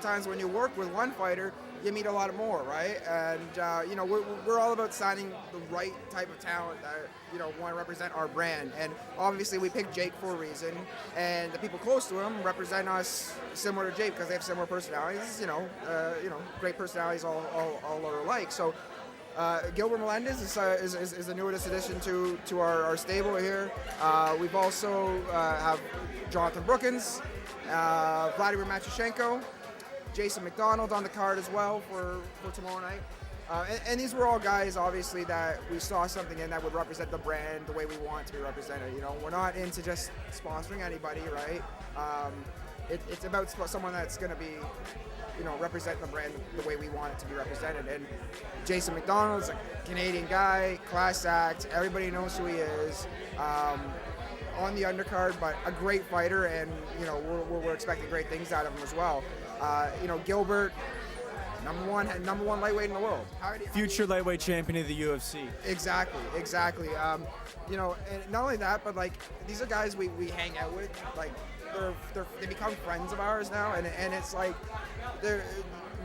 of times when you work with one fighter, you meet a lot more, right? And you know, we're all about signing the right type of talent that, you know, want to represent our brand. And obviously, we picked Jake for a reason, and the people close to him represent us similar to Jake because they have similar personalities. You know, great personalities, all are alike. So. Gilbert Melendez is the newest addition to our stable here. We've also have Jonathan Brookins, Vladimir Machushenko, Jason McDonald on the card as well for tomorrow night. And these were all guys, obviously, that we saw something in that would represent the brand the way we want it to be represented. You know, we're not into just sponsoring anybody, right? It's about someone that's going to be, you know, represent the brand the way we want it to be represented. And Jason McDonald's a Canadian guy, class act. Everybody knows who he is. On the undercard, but a great fighter, and you know we're expecting great things out of him as well. You know, Gilbert, number one lightweight in the world. Future lightweight champion of the UFC. Exactly. You know, and not only that, but like these are guys we hang out with. Like they become friends of ours now, and it's like they're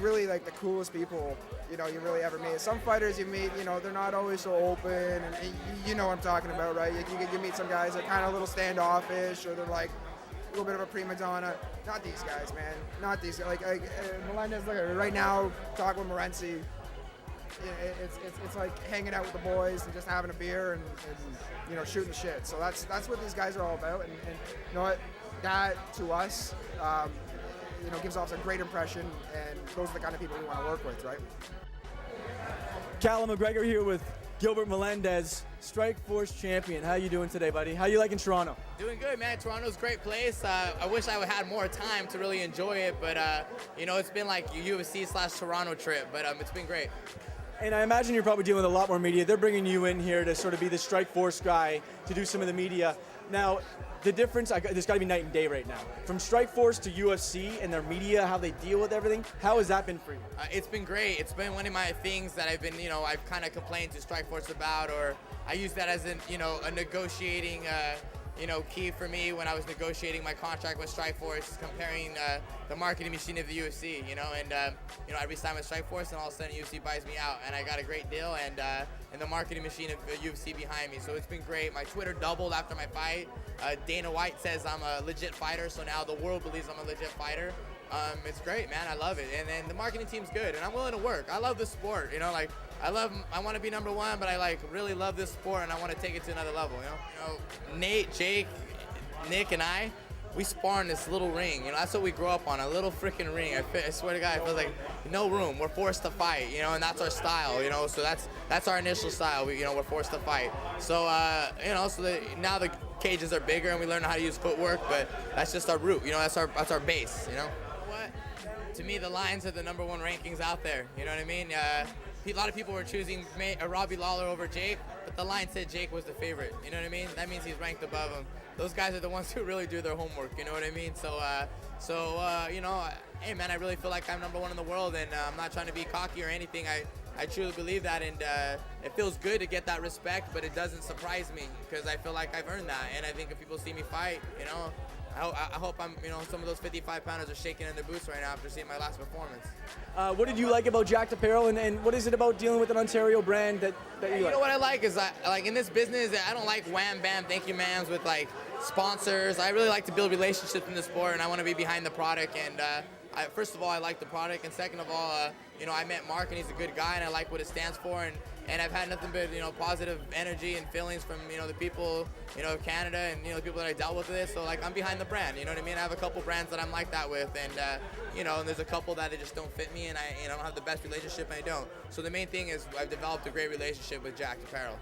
really like the coolest people, you know, you really ever meet. Some fighters you meet, you know, they're not always so open, and you know what I'm talking about, right? You meet some guys that are kind of a little standoffish, or they're like a little bit of a prima donna. Not these guys, man. Not these guys. Like Melendez, look at it right now, talking with Morency. It's like hanging out with the boys and just having a beer and you know, shooting the shit. So that's what these guys are all about, and you know what, that to us, you know, gives off a great impression, and those are the kind of people we want to work with, right? Callum McGregor here with Gilbert Melendez, Strikeforce champion. How you doing today, buddy? How you liking Toronto? Doing good, man. Toronto's a great place. I wish I had more time to really enjoy it, but you know, it's been like a UFC/Toronto trip, but it's been great. And I imagine you're probably dealing with a lot more media. They're bringing you in here to sort of be the Strikeforce guy to do some of the media. Now, the difference, there's got to be night and day right now. From Strikeforce to UFC and their media, how they deal with everything, how has that been for you? It's been great. It's been one of my things that I've been, you know, I've kind of complained to Strikeforce about, or I use that as an, you know, a negotiating, you know, key for me when I was negotiating my contract with Strikeforce, comparing the marketing machine of the UFC, you know, and you know, I re-signed with Strikeforce, and all of a sudden UFC buys me out, and I got a great deal, and the marketing machine of UFC behind me. So it's been great. My Twitter doubled after my fight. Dana White says I'm a legit fighter, so now the world believes I'm a legit fighter. It's great, man. I love it, and then the marketing team's good, and I'm willing to work. I love the sport, you know, like I want to be number one, but I like really love this sport, and I want to take it to another level, you know. Nate, Jake, Nick, and I, we spar in this little ring, you know. That's what we grew up on, a little freaking ring. I swear to God, it feels like no room. We're forced to fight, you know, and that's our style, you know. So that's our initial style. You know, we're forced to fight. So you know, so now the cages are bigger, and we learn how to use footwork, but that's just our root, you know. That's our base, you know. What? To me, the Lions are the number one rankings out there. You know what I mean? A lot of people were choosing Robbie Lawler over Jake, but the line said Jake was the favorite. You know what I mean? That means he's ranked above him. Those guys are the ones who really do their homework. You know what I mean? So you know, hey man, I really feel like I'm number one in the world, and I'm not trying to be cocky or anything. I truly believe that, and it feels good to get that respect, but it doesn't surprise me because I feel like I've earned that, and I think if people see me fight, you know, I hope I'm, you know, some of those 55-pounders are shaking in their boots right now after seeing my last performance. What did you like about Jakt Apparel, and what is it about dealing with an Ontario brand that you like? You know what I like is like in this business, I don't like wham bam thank you ma'ams with like sponsors. I really like to build relationships in the sport, and I want to be behind the product. And first of all, I like the product, and second of all, you know, I met Marc, and he's a good guy, and I like what it stands for, and I've had nothing but, you know, positive energy and feelings from, you know, the people, you know, of Canada, and, you know, the people that I dealt with this. So like, I'm behind the brand, you know what I mean? I have a couple brands that I'm like that with, and you know, and there's a couple that just don't fit me, and I don't have the best relationship, and I don't. So the main thing is I've developed a great relationship with Jakt Apparel.